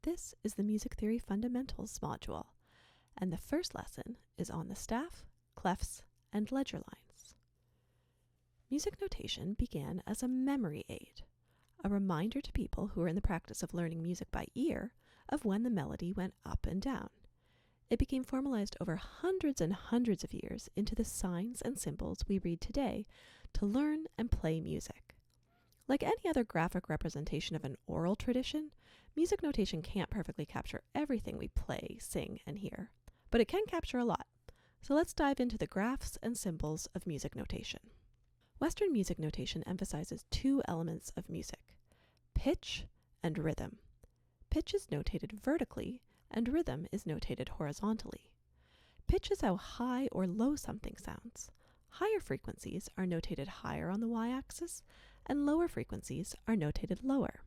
This is the Music Theory Fundamentals module, and the first lesson is on the staff, clefs, and ledger lines. Music notation began as a memory aid, a reminder to people who are in the practice of learning music by ear of when the melody went up and down. It became formalized over hundreds and hundreds of years into the signs and symbols we read today to learn and play music. Like any other graphic representation of an oral tradition, music notation can't perfectly capture everything we play, sing, and hear, but it can capture a lot. So let's dive into the graphs and symbols of music notation. Western music notation emphasizes two elements of music: pitch and rhythm. Pitch is notated vertically, and rhythm is notated horizontally. Pitch is how high or low something sounds. Higher frequencies are notated higher on the y-axis, and lower frequencies are notated lower.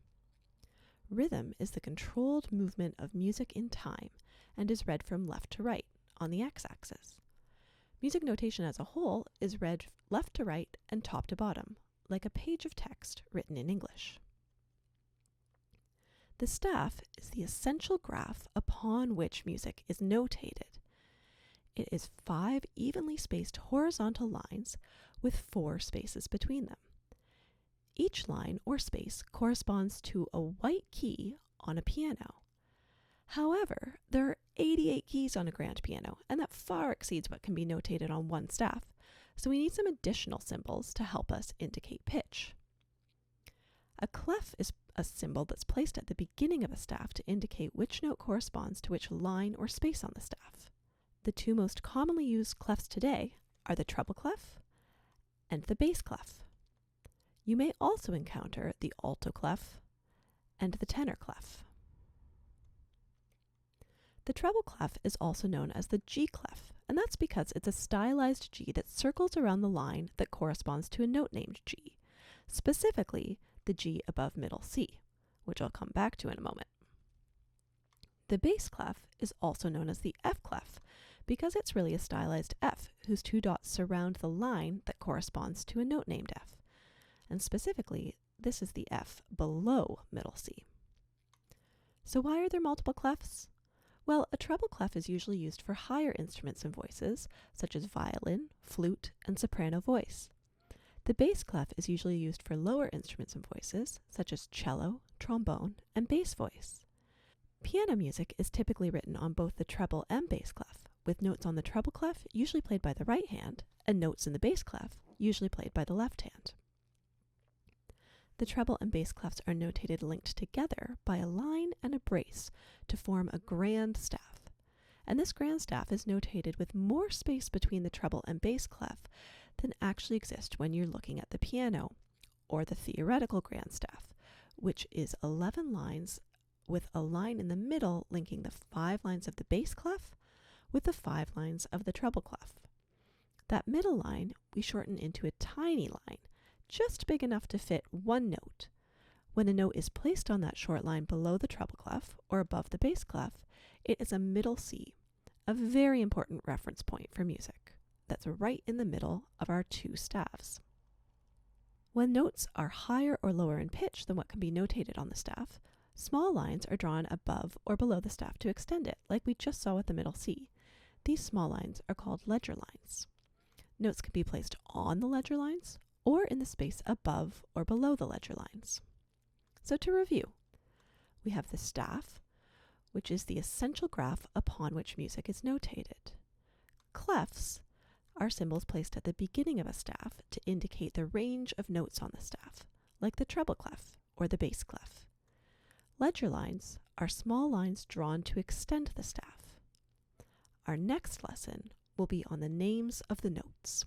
Rhythm is the controlled movement of music in time and is read from left to right on the x-axis. Music notation as a whole is read left to right and top to bottom, like a page of text written in English. The staff is the essential graph upon which music is notated. It is 5 evenly spaced horizontal lines with 4 spaces between them. Each line or space corresponds to a white key on a piano. However, there are 88 keys on a grand piano, and that far exceeds what can be notated on one staff, so we need some additional symbols to help us indicate pitch. A clef is a symbol that's placed at the beginning of a staff to indicate which note corresponds to which line or space on the staff. The two most commonly used clefs today are the treble clef and the bass clef. You may also encounter the alto clef and the tenor clef. The treble clef is also known as the G clef, and that's because it's a stylized G that circles around the line that corresponds to a note named G, specifically the G above middle C, which I'll come back to in a moment. The bass clef is also known as the F clef because it's really a stylized F whose 2 dots surround the line that corresponds to a note named F. And specifically, this is the F below middle C. So why are there multiple clefs? Well, a treble clef is usually used for higher instruments and voices, such as violin, flute, and soprano voice. The bass clef is usually used for lower instruments and voices, such as cello, trombone, and bass voice. Piano music is typically written on both the treble and bass clef, with notes on the treble clef usually played by the right hand, and notes in the bass clef usually played by the left hand. The treble and bass clefs are notated linked together by a line and a brace to form a grand staff. And this grand staff is notated with more space between the treble and bass clef than actually exists when you're looking at the piano, or the theoretical grand staff, which is 11 lines with a line in the middle linking the 5 lines of the bass clef with the 5 lines of the treble clef. That middle line we shorten into a tiny line, just big enough to fit one note. When a note is placed on that short line below the treble clef or above the bass clef, it is a middle C, a very important reference point for music. That's right in the middle of our 2 staffs. When notes are higher or lower in pitch than what can be notated on the staff, small lines are drawn above or below the staff to extend it, like we just saw with the middle C. These small lines are called ledger lines. Notes can be placed on the ledger lines or in the space above or below the ledger lines. So to review, we have the staff, which is the essential graph upon which music is notated. Clefs are symbols placed at the beginning of a staff to indicate the range of notes on the staff, like the treble clef or the bass clef. Ledger lines are small lines drawn to extend the staff. Our next lesson will be on the names of the notes.